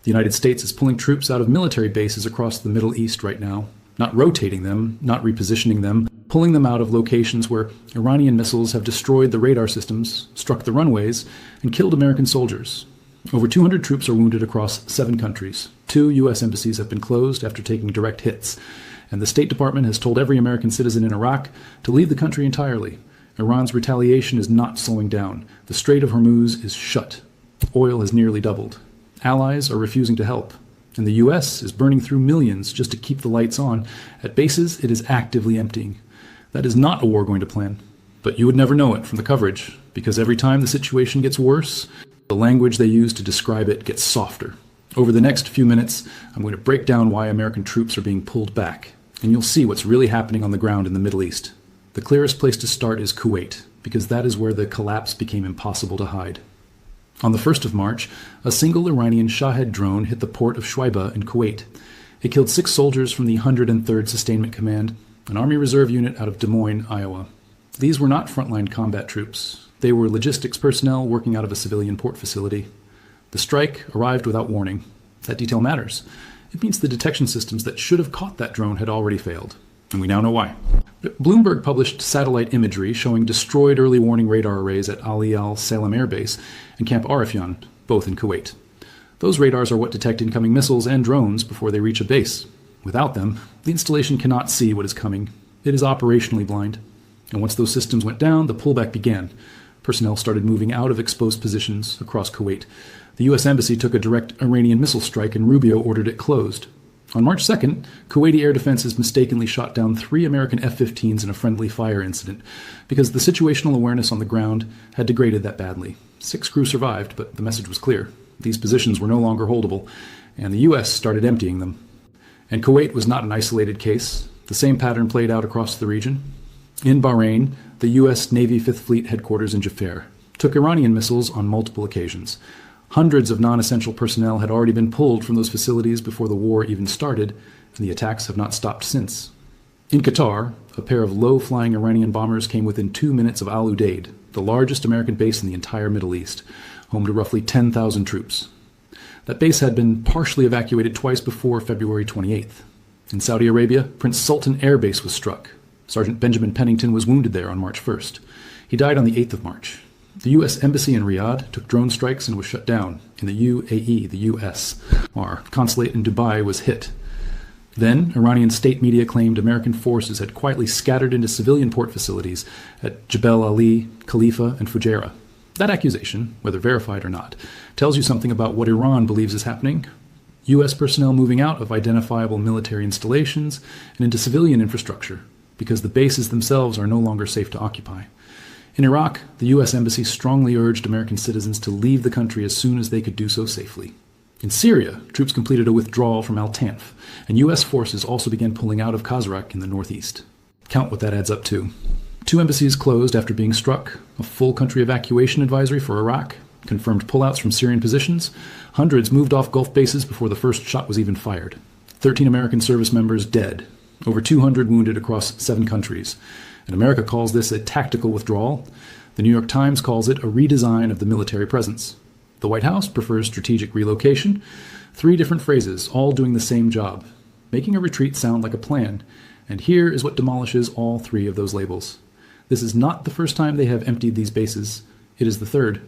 The United States is pulling troops out of military bases across the Middle East right now, not rotating them, not repositioning them, pulling them out of locations where Iranian missiles have destroyed the radar systems, struck the runways, and killed American soldiers. Over 200 troops are wounded across 7 countries. 2 U.S. embassies have been closed after taking direct hits. And the State Department has told every American citizen in Iraq to leave the country entirely. Iran's retaliation is not slowing down. The Strait of Hormuz is shut. Oil has nearly doubled. Allies are refusing to help. And the U.S. is burning through millions just to keep the lights on. At bases, it is actively emptying. That is not a war going to plan. But you would never know it from the coverage, because every time the situation gets worse, the language they use to describe it gets softer. Over the next few minutes, I'm going to break down why American troops are being pulled back, and you'll see what's really happening on the ground in the Middle East. The clearest place to start is Kuwait, because that is where the collapse became impossible to hide. On the 1st of March, a single Iranian Shahed drone hit the port of Shuaiba in Kuwait. It killed 6 soldiers from the 103rd Sustainment Command, an Army Reserve unit out of Des Moines, Iowa. These were not frontline combat troops. They were logistics personnel working out of a civilian port facility. The strike arrived without warning. That detail matters. It means the detection systems that should have caught that drone had already failed. And we now know why. Bloomberg published satellite imagery showing destroyed early warning radar arrays at Ali Al Salem Air Base and Camp Arifjan, both in Kuwait. Those radars are what detect incoming missiles and drones before they reach a base. Without them, the installation cannot see what is coming. It is operationally blind. And once those systems went down, the pullback began. Personnel started moving out of exposed positions across Kuwait. The U.S. Embassy took a direct Iranian missile strike and Rubio ordered it closed. On March 2nd, Kuwaiti air defenses mistakenly shot down 3 American F-15s in a friendly fire incident because the situational awareness on the ground had degraded that badly. 6 crew survived, but the message was clear. These positions were no longer holdable, and the U.S. started emptying them. And Kuwait was not an isolated case. The same pattern played out across the region. In Bahrain, the U.S. Navy 5th Fleet headquarters in Jaffa took Iranian missiles on multiple occasions. Hundreds of non-essential personnel had already been pulled from those facilities before the war even started, and the attacks have not stopped since. In Qatar, a pair of low-flying Iranian bombers came within 2 minutes of Al Udeid, the largest American base in the entire Middle East, home to roughly 10,000 troops. That base had been partially evacuated twice before February 28th. In Saudi Arabia, Prince Sultan Air Base was struck. Sergeant Benjamin Pennington was wounded there on March 1st. He died on the 8th of March. The U.S. Embassy in Riyadh took drone strikes and was shut down. In the UAE, the U.S., our consulate in Dubai was hit. Then, Iranian state media claimed American forces had quietly scattered into civilian port facilities at Jebel Ali, Khalifa, and Fujairah. That accusation, whether verified or not, tells you something about what Iran believes is happening. U.S. personnel moving out of identifiable military installations and into civilian infrastructure, because the bases themselves are no longer safe to occupy. In Iraq, the U.S. Embassy strongly urged American citizens to leave the country as soon as they could do so safely. In Syria, troops completed a withdrawal from Al-Tanf, and U.S. forces also began pulling out of Khazrak in the northeast. Count what that adds up to. 2 embassies closed after being struck, a full country evacuation advisory for Iraq, confirmed pullouts from Syrian positions, hundreds moved off Gulf bases before the first shot was even fired, 13 American service members dead, over 200 wounded across 7 countries. And America calls this a tactical withdrawal. The New York Times calls it a redesign of the military presence. The White House prefers strategic relocation. 3 different phrases, all doing the same job, making a retreat sound like a plan. And here is what demolishes all 3 of those labels. This is not the first time they have emptied these bases. It is the 3rd.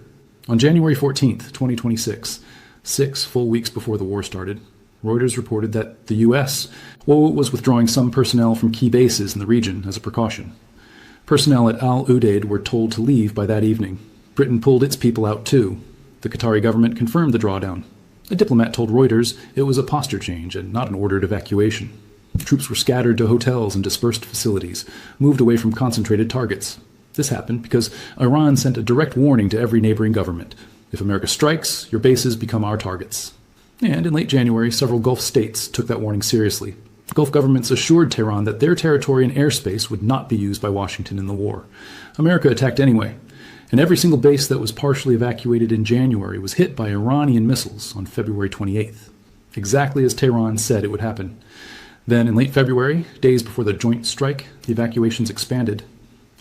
On January 14th, 2026, 6 full weeks before the war started, Reuters reported that the U.S. was withdrawing some personnel from key bases in the region as a precaution. Personnel at Al Udeid were told to leave by that evening. Britain pulled its people out too. The Qatari government confirmed the drawdown. A diplomat told Reuters it was a posture change and not an ordered evacuation. Troops were scattered to hotels and dispersed facilities, moved away from concentrated targets. This happened because Iran sent a direct warning to every neighboring government. If America strikes, your bases become our targets. And in late January, several Gulf states took that warning seriously. Gulf governments assured Tehran that their territory and airspace would not be used by Washington in the war. America attacked anyway, and every single base that was partially evacuated in January was hit by Iranian missiles on February 28th, exactly as Tehran said it would happen. Then in late February, days before the joint strike, the evacuations expanded.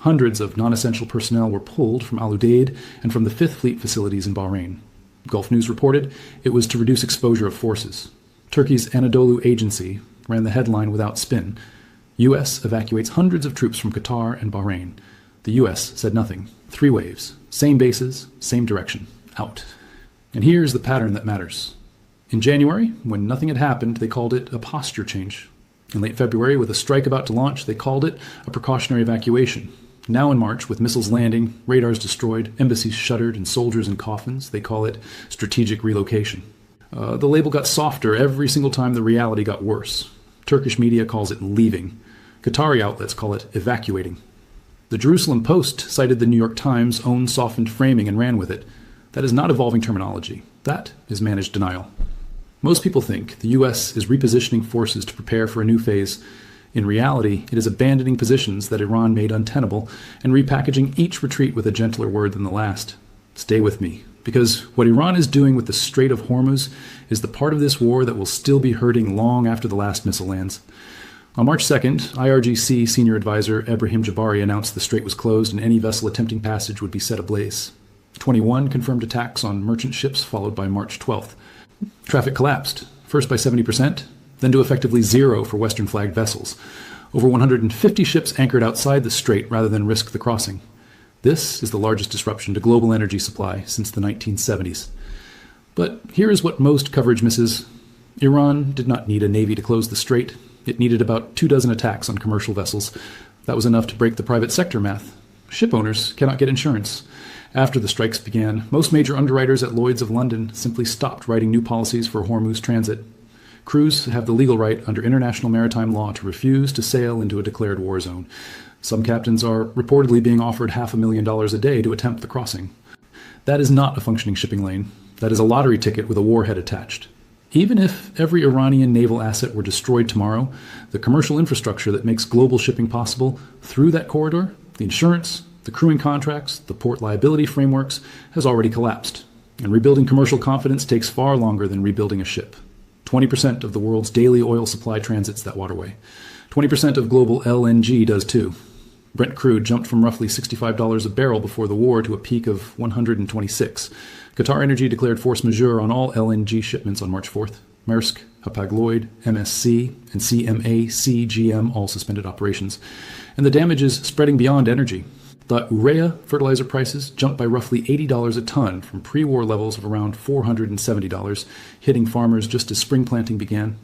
Hundreds of non-essential personnel were pulled from Al Udeid and from the 5th Fleet facilities in Bahrain. Gulf News reported it was to reduce exposure of forces. Turkey's Anadolu Agency ran the headline without spin. U.S. evacuates hundreds of troops from Qatar and Bahrain. The U.S. said nothing. 3 waves. Same bases, same direction. Out. And here's the pattern that matters. In January, when nothing had happened, they called it a posture change. In late February, with a strike about to launch, they called it a precautionary evacuation. Now in March, with missiles landing, radars destroyed, embassies shuttered, and soldiers in coffins, they call it strategic relocation. The label got softer every single time the reality got worse. Turkish media calls it leaving. Qatari outlets call it evacuating. The Jerusalem Post cited the New York Times' own softened framing and ran with it. That is not evolving terminology. That is managed denial. Most people think the U.S. is repositioning forces to prepare for a new phase. In reality, it is abandoning positions that Iran made untenable and repackaging each retreat with a gentler word than the last. Stay with me, because what Iran is doing with the Strait of Hormuz is the part of this war that will still be hurting long after the last missile lands. On March 2nd, IRGC senior advisor Ebrahim Jabari announced the strait was closed and any vessel attempting passage would be set ablaze. 21 confirmed attacks on merchant ships, followed by March 12th. Traffic collapsed, first by 70%, then to effectively zero for Western-flagged vessels. Over 150 ships anchored outside the strait rather than risk the crossing. This is the largest disruption to global energy supply since the 1970s. But here is what most coverage misses. Iran did not need a navy to close the strait. It needed about 24 attacks on commercial vessels. That was enough to break the private sector math. Ship owners cannot get insurance. After the strikes began, most major underwriters at Lloyd's of London simply stopped writing new policies for Hormuz transit. Crews have the legal right under international maritime law to refuse to sail into a declared war zone. Some captains are reportedly being offered $500,000 a day to attempt the crossing. That is not a functioning shipping lane. That is a lottery ticket with a warhead attached. Even if every Iranian naval asset were destroyed tomorrow, the commercial infrastructure that makes global shipping possible through that corridor, the insurance, the crewing contracts, the port liability frameworks, has already collapsed. And rebuilding commercial confidence takes far longer than rebuilding a ship. 20% of the world's daily oil supply transits that waterway. 20% of global LNG does too. Brent crude jumped from roughly $65 a barrel before the war to a peak of $126. Qatar Energy declared force majeure on all LNG shipments on March 4th. Maersk, Hapag-Lloyd, MSC, and CMA CGM all suspended operations. And the damage is spreading beyond energy. The urea fertilizer prices jumped by roughly $80 a ton from pre-war levels of around $470, hitting farmers just as spring planting began.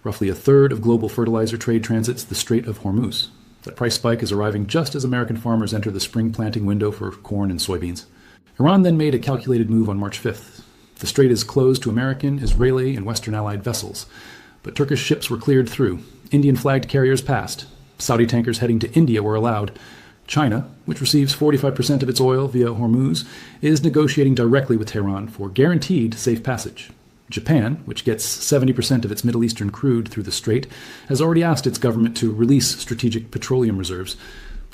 Roughly a third of global fertilizer trade transits the Strait of Hormuz. That price spike is arriving just as American farmers enter the spring planting window for corn and soybeans. Iran then made a calculated move on March 5th. The strait is closed to American, Israeli, and Western allied vessels. But Turkish ships were cleared through. Indian-flagged carriers passed. Saudi tankers heading to India were allowed. China, which receives 45% of its oil via Hormuz, is negotiating directly with Tehran for guaranteed safe passage. Japan, which gets 70% of its Middle Eastern crude through the strait, has already asked its government to release strategic petroleum reserves.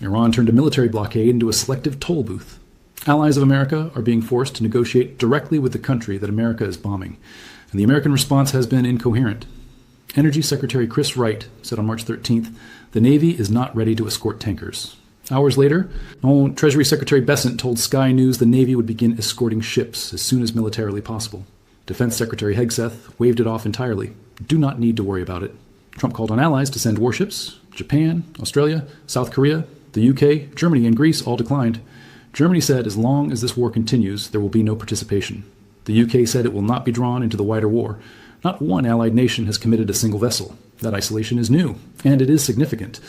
Iran turned a military blockade into a selective toll booth. Allies of America are being forced to negotiate directly with the country that America is bombing, and the American response has been incoherent. Energy Secretary Chris Wright said on March 13th, the Navy is not ready to escort tankers. Hours later, Treasury Secretary Bessent told Sky News the Navy would begin escorting ships as soon as militarily possible. Defense Secretary Hegseth waved it off entirely. Do not need to worry about it. Trump called on allies to send warships. Japan, Australia, South Korea, the UK, Germany, and Greece all declined. Germany said as long as this war continues, there will be no participation. The UK said it will not be drawn into the wider war. Not one allied nation has committed a single vessel. That isolation is new, and it is significant.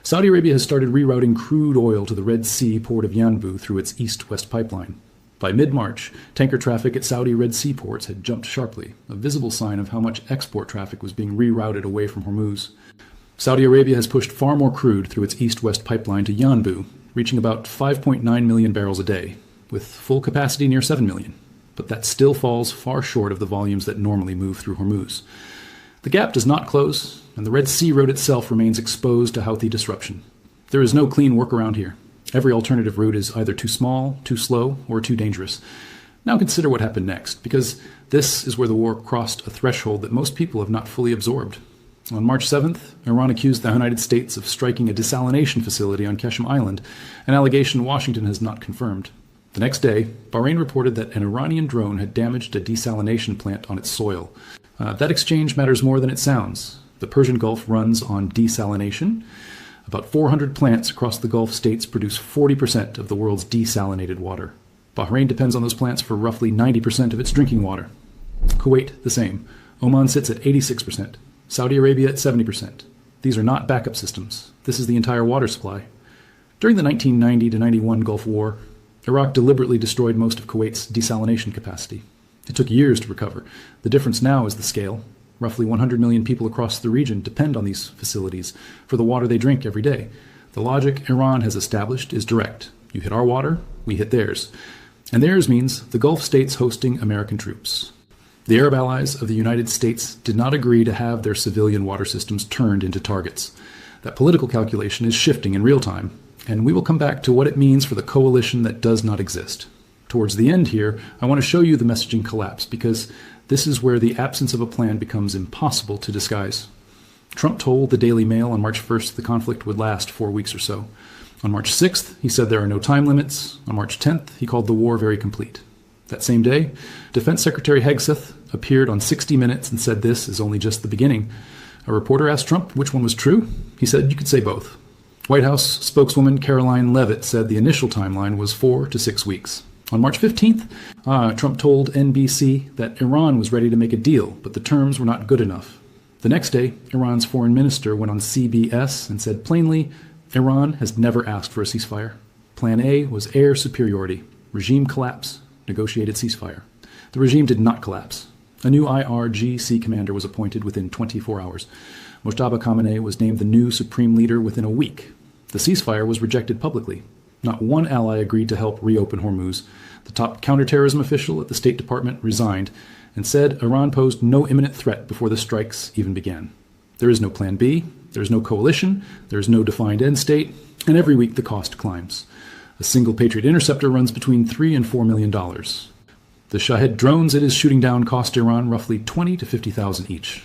Saudi Arabia has started rerouting crude oil to the Red Sea port of Yanbu through its east-west pipeline. By mid-March, tanker traffic at Saudi Red Sea ports had jumped sharply, a visible sign of how much export traffic was being rerouted away from Hormuz. Saudi Arabia has pushed far more crude through its east-west pipeline to Yanbu, reaching about 5.9 million barrels a day, with full capacity near 7 million. But that still falls far short of the volumes that normally move through Hormuz. The gap does not close, and the Red Sea road itself remains exposed to Houthi disruption. There is no clean workaround here. Every alternative route is either too small, too slow, or too dangerous. Now consider what happened next, because this is where the war crossed a threshold that most people have not fully absorbed. On March 7th, Iran accused the United States of striking a desalination facility on Qeshm Island, an allegation Washington has not confirmed. The next day, Bahrain reported that an Iranian drone had damaged a desalination plant on its soil. That exchange matters more than it sounds. The Persian Gulf runs on desalination. About 400 plants across the Gulf states produce 40% of the world's desalinated water. Bahrain depends on those plants for roughly 90% of its drinking water. Kuwait, the same. Oman sits at 86%. Saudi Arabia at 70%. These are not backup systems. This is the entire water supply. During the 1990-91 Gulf War, Iraq deliberately destroyed most of Kuwait's desalination capacity. It took years to recover. The difference now is the scale. Roughly 100 million people across the region depend on these facilities for the water they drink every day. The logic Iran has established is direct. You hit our water, we hit theirs. And theirs means the Gulf states hosting American troops. The Arab allies of the United States did not agree to have their civilian water systems turned into targets. That political calculation is shifting in real time, and we will come back to what it means for the coalition that does not exist. Towards the end here, I want to show you the messaging collapse, because this is where the absence of a plan becomes impossible to disguise. Trump told the Daily Mail on March 1st the conflict would last 4 weeks or so. On March 6th, he said there are no time limits. On March 10th, he called the war very complete. That same day, Defense Secretary Hegseth appeared on 60 Minutes and said this is only just the beginning. A reporter asked Trump which one was true. He said you could say both. White House spokeswoman Caroline Leavitt said the initial timeline was 4 to 6 weeks. On March 15th, Trump told NBC that Iran was ready to make a deal, but the terms were not good enough. The next day, Iran's foreign minister went on CBS and said plainly, Iran has never asked for a ceasefire. Plan A was air superiority, regime collapse, negotiated ceasefire. The regime did not collapse. A new IRGC commander was appointed within 24 hours. Mojtaba Khamenei was named the new supreme leader within a week. The ceasefire was rejected publicly. Not one ally agreed to help reopen Hormuz. The top counterterrorism official at the State Department resigned and said Iran posed no imminent threat before the strikes even began. There is no plan B, there is no coalition, there is no defined end state, and every week the cost climbs. A single Patriot interceptor runs between $3 and $4 million. The Shahed drones it is shooting down cost Iran roughly $20,000 to $50,000 each.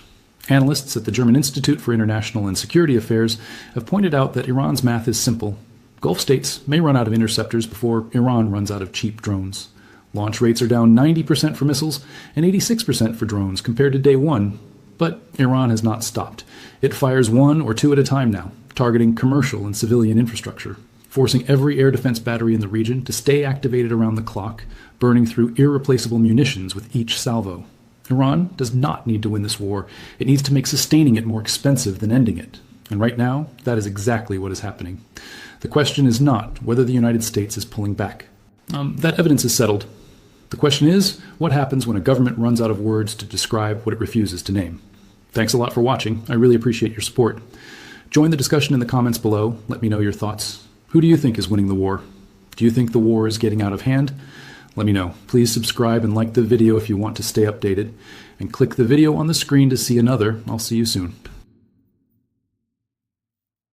Analysts at the German Institute for International and Security Affairs have pointed out that Iran's math is simple. Gulf states may run out of interceptors before Iran runs out of cheap drones. Launch rates are down 90% for missiles and 86% for drones compared to day one. But Iran has not stopped. It fires 1 or 2 at a time now, targeting commercial and civilian infrastructure, forcing every air defense battery in the region to stay activated around the clock, burning through irreplaceable munitions with each salvo. Iran does not need to win this war. It needs to make sustaining it more expensive than ending it. And right now, that is exactly what is happening. The question is not whether the United States is pulling back. That evidence is settled. The question is, what happens when a government runs out of words to describe what it refuses to name? Thanks a lot for watching. I really appreciate your support. Join the discussion in the comments below. Let me know your thoughts. Who do you think is winning the war? Do you think the war is getting out of hand? Let me know. Please subscribe and like the video if you want to stay updated. And click the video on the screen to see another. I'll see you soon.